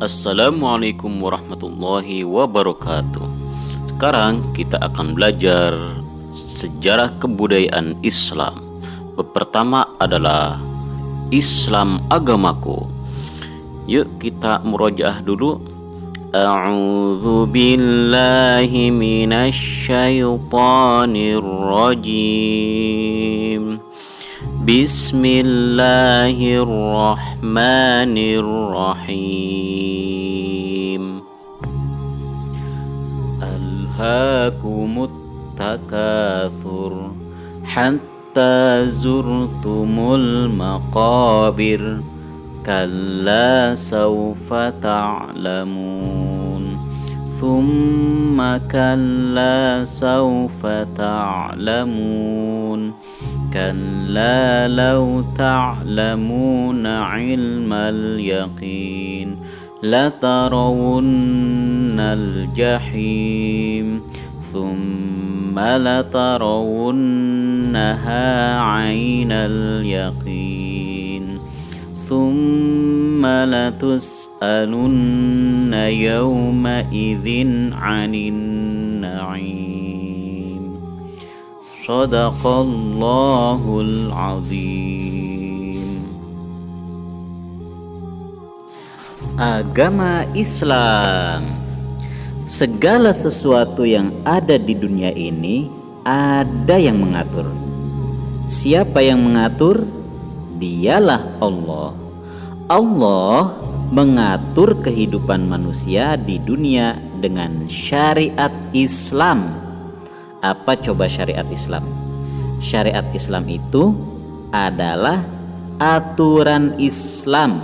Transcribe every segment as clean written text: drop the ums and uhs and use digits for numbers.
Assalamualaikum warahmatullahi wabarakatuh. Sekarang kita akan belajar sejarah kebudayaan Islam. Pertama adalah Islam agamaku. Yuk kita murojaah dulu. A'udzu billahi minasy syaithanir rajim. Bismillahirrahmanirrahim. Alhaakumut takatsur hatta zurtumul maqabir kalla sawfa ta'lamun thumma kalla sawfa ta'lamun kalla law ta'lamuna ilmal yaqin latarawunnal jahim thumma latarawunnaha 'ainal yaqin thumma latus'alunna yawma idzin 'anin na'im. Shadaqallahul azim. Agama Islam. Segala sesuatu yang ada di dunia ini ada yang mengatur. Siapa yang mengatur? Dialah Allah. Allah mengatur kehidupan manusia di dunia dengan syariat Islam. Apa coba syariat Islam? Syariat Islam itu adalah aturan Islam.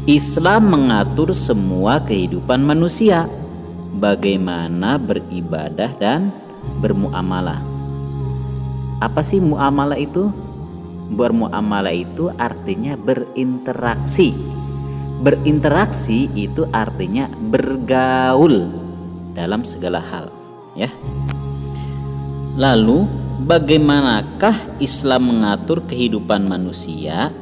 Islam mengatur semua kehidupan manusia, bagaimana beribadah dan bermuamalah. Apa sih muamalah itu? Bermuamalah itu artinya berinteraksi. Berinteraksi itu artinya bergaul dalam segala hal, ya. Lalu bagaimanakah Islam mengatur kehidupan manusia?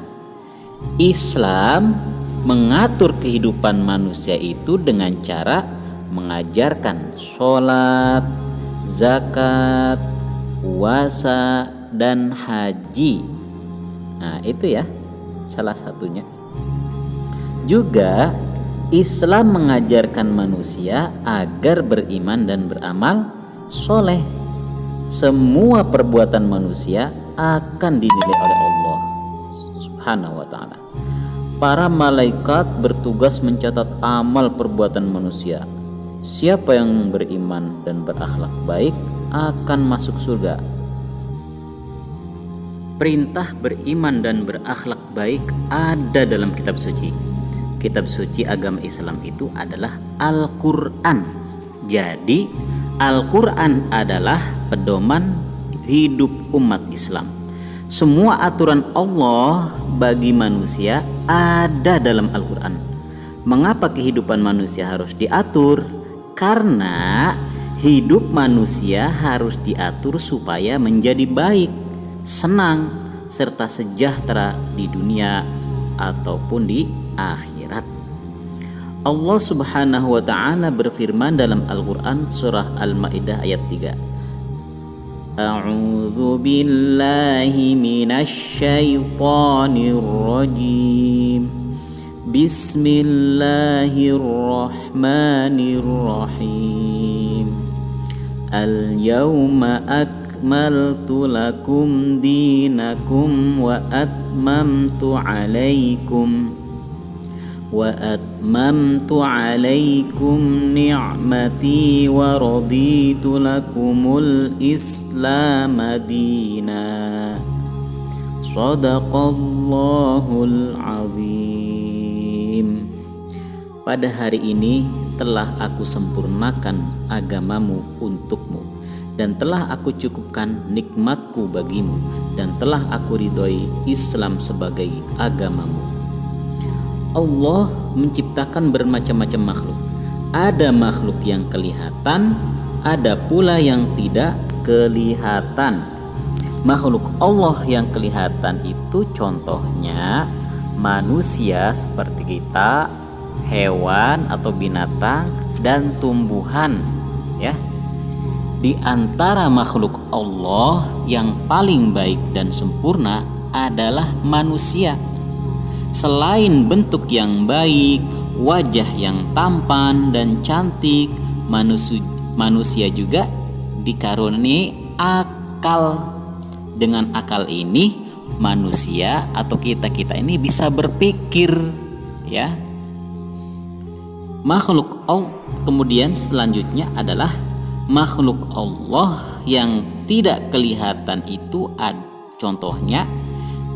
Islam mengatur kehidupan manusia itu dengan cara mengajarkan sholat, zakat, puasa, dan haji. Nah itu ya salah satunya. Juga Islam mengajarkan manusia agar beriman dan beramal soleh. Semua perbuatan manusia akan dinilai oleh Allah Subhanahu wa ta'ala. Para malaikat bertugas mencatat amal perbuatan manusia. Siapa yang beriman dan berakhlak baik akan masuk surga. Perintah beriman dan berakhlak baik ada dalam kitab suci. Kitab suci agama Islam itu adalah Al-Quran. Jadi Al-Quran adalah pedoman hidup umat Islam. Semua aturan Allah bagi manusia ada dalam Al-Quran. Mengapa kehidupan manusia harus diatur? Karena hidup manusia harus diatur supaya menjadi baik, senang, serta sejahtera di dunia ataupun di akhirat. Allah Subhanahu wa ta'ala berfirman dalam Al-Quran surah Al-Ma'idah ayat 3. A'udzu billahi minasy syaithanir rajim. Bismillahirrahmanirrahim. Al-yawma akmaltu lakum dinakum wa atmamtu alaikum ni'mati wa raditu lakumul Islam dina. Shadaqallahul azim. Pada hari ini telah aku sempurnakan agamamu untukmu, dan telah aku cukupkan nikmatku bagimu, dan telah aku ridhoi Islam sebagai agamamu. Allah menciptakan bermacam-macam makhluk. Ada makhluk yang kelihatan, ada pula yang tidak kelihatan. Makhluk Allah yang kelihatan itu contohnya manusia seperti kita, hewan atau binatang, dan tumbuhan, ya. Di antara makhluk Allah yang paling baik dan sempurna adalah manusia. Selain bentuk yang baik, wajah yang tampan dan cantik, manusia juga dikaruniai akal. Dengan akal ini, manusia atau kita ini bisa berpikir, ya. Makhluk Allah. Kemudian selanjutnya adalah makhluk Allah yang tidak kelihatan itu contohnya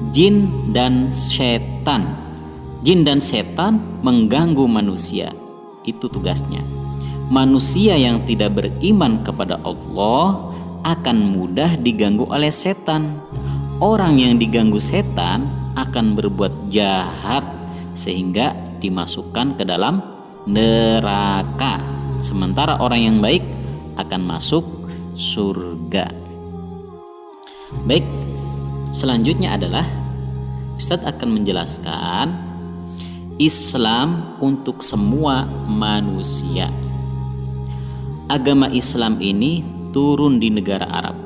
jin dan setan. Jin dan setan mengganggu manusia, itu tugasnya. Manusia yang tidak beriman kepada Allah akan mudah diganggu oleh setan. Orang yang diganggu setan akan berbuat jahat sehingga dimasukkan ke dalam neraka. Sementara orang yang baik akan masuk surga. Baik, selanjutnya adalah Ustadz akan menjelaskan Islam untuk semua manusia. Agama Islam ini turun di negara Arab,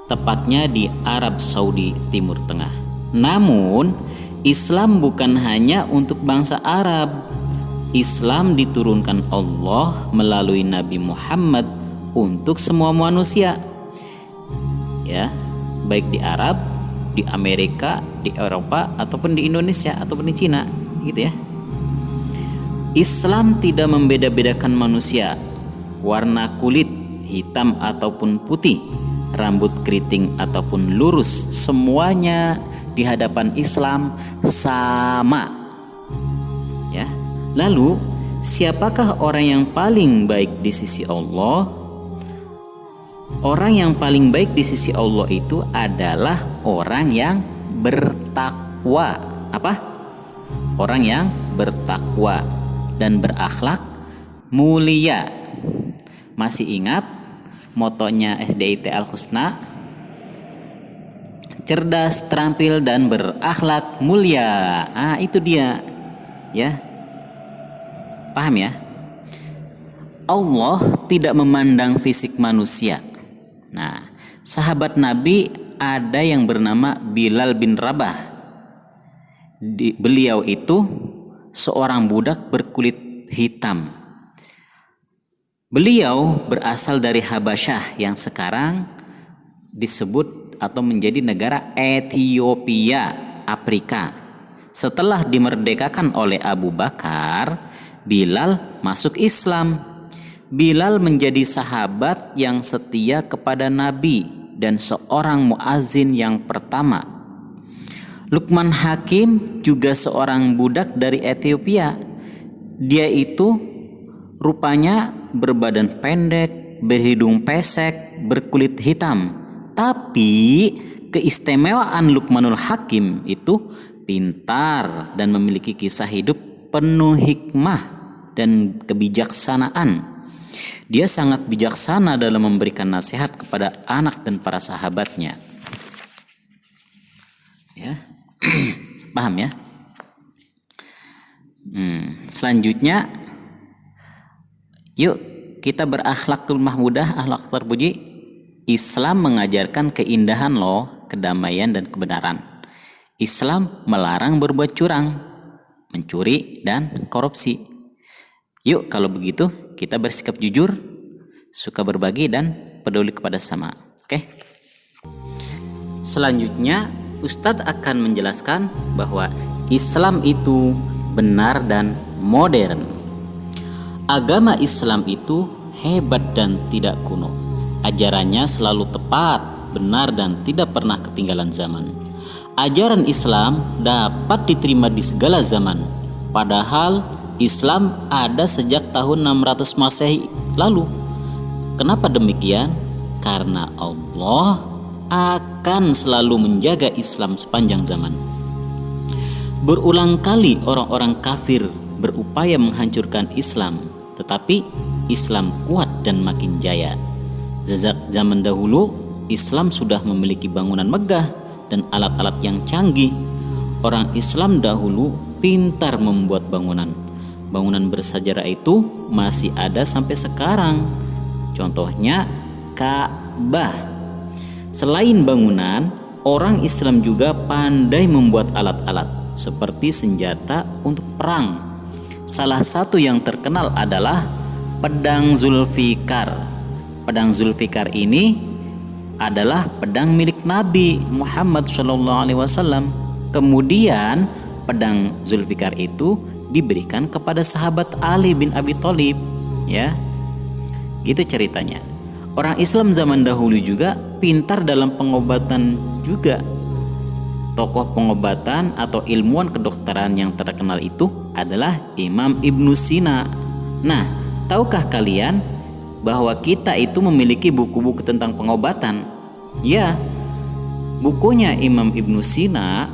tepatnya di Arab Saudi Timur Tengah. Namun, Islam bukan hanya untuk bangsa Arab. Islam diturunkan Allah melalui Nabi Muhammad untuk semua manusia, ya, baik di Arab, di Amerika, di Eropa, ataupun di Indonesia, ataupun di Cina, gitu ya. Islam tidak membeda-bedakan manusia, warna kulit hitam ataupun putih, rambut keriting ataupun lurus, semuanya di hadapan Islam sama, ya. Lalu, siapakah orang yang paling baik di sisi Allah? Orang yang paling baik di sisi Allah itu adalah orang yang bertakwa. Apa? Orang yang bertakwa dan berakhlak mulia. Masih ingat motonya SDIT Al-Husna? Cerdas, terampil, dan berakhlak mulia. Itu dia, ya. Paham ya? Allah tidak memandang fisik manusia. Nah, sahabat Nabi ada yang bernama Bilal bin Rabah. Beliau itu seorang budak berkulit hitam. Beliau berasal dari Habasyah yang sekarang disebut atau menjadi negara Ethiopia, Afrika. Setelah dimerdekakan oleh Abu Bakar, Bilal masuk Islam. Bilal menjadi sahabat yang setia kepada Nabi dan seorang muazin yang pertama. Luqman Hakim juga seorang budak dari Ethiopia. Dia itu rupanya berbadan pendek, berhidung pesek, berkulit hitam. Tapi keistimewaan Luqmanul Hakim itu pintar dan memiliki kisah hidup penuh hikmah dan kebijaksanaan. Dia sangat bijaksana dalam memberikan nasihat kepada anak dan para sahabatnya. Ya, paham ya? Selanjutnya, yuk kita berakhlakul mahmudah, akhlak terpuji. Islam mengajarkan keindahan loh, kedamaian dan kebenaran. Islam melarang berbuat curang, mencuri, dan korupsi. Yuk kalau begitu kita bersikap jujur, suka berbagi, dan peduli kepada sesama. Oke? Selanjutnya Ustadz akan menjelaskan bahwa Islam itu benar dan modern. Agama Islam itu hebat dan tidak kuno. Ajarannya selalu tepat, benar, dan tidak pernah ketinggalan zaman. Ajaran Islam dapat diterima di segala zaman. Padahal Islam ada sejak tahun 600 Masehi lalu. Kenapa demikian? Karena Allah akan selalu menjaga Islam sepanjang zaman. Berulang kali orang-orang kafir berupaya menghancurkan Islam, tetapi Islam kuat dan makin jaya. Sejak zaman dahulu, Islam sudah memiliki bangunan megah dan alat-alat yang canggih. Orang Islam dahulu pintar membuat bangunan. bangunan bersejarah itu masih ada sampai sekarang. Contohnya Ka'bah. Selain bangunan, orang Islam juga pandai membuat alat-alat seperti senjata untuk perang. Salah satu yang terkenal adalah pedang Zulfikar. Pedang Zulfikar ini adalah pedang milik Nabi Muhammad SAW. Kemudian pedang Zulfikar itu diberikan kepada sahabat Ali bin Abi Thalib, ya. Gitu ceritanya. Orang Islam zaman dahulu juga pintar dalam pengobatan juga. Tokoh pengobatan atau ilmuwan kedokteran yang terkenal itu adalah Imam Ibnu Sina. Nah, tahukah kalian bahwa kita itu memiliki buku-buku tentang pengobatan? Ya, bukunya Imam Ibnu Sina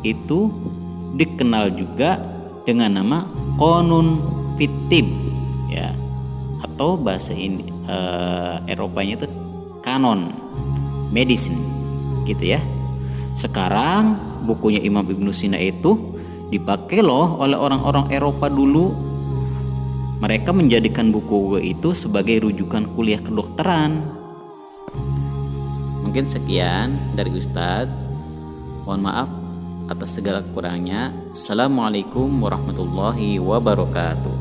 itu dikenal juga dengan nama Qanun fit Tibb, ya, atau bahasa ini Eropanya itu kanon medicine, gitu ya. Sekarang bukunya Imam Ibnu Sina itu dipakai loh oleh orang-orang Eropa dulu. Mereka menjadikan buku itu sebagai rujukan kuliah kedokteran. Mungkin sekian dari Ustadz. Mohon maaf atas segala kurangnya. Assalamualaikum warahmatullahi wabarakatuh.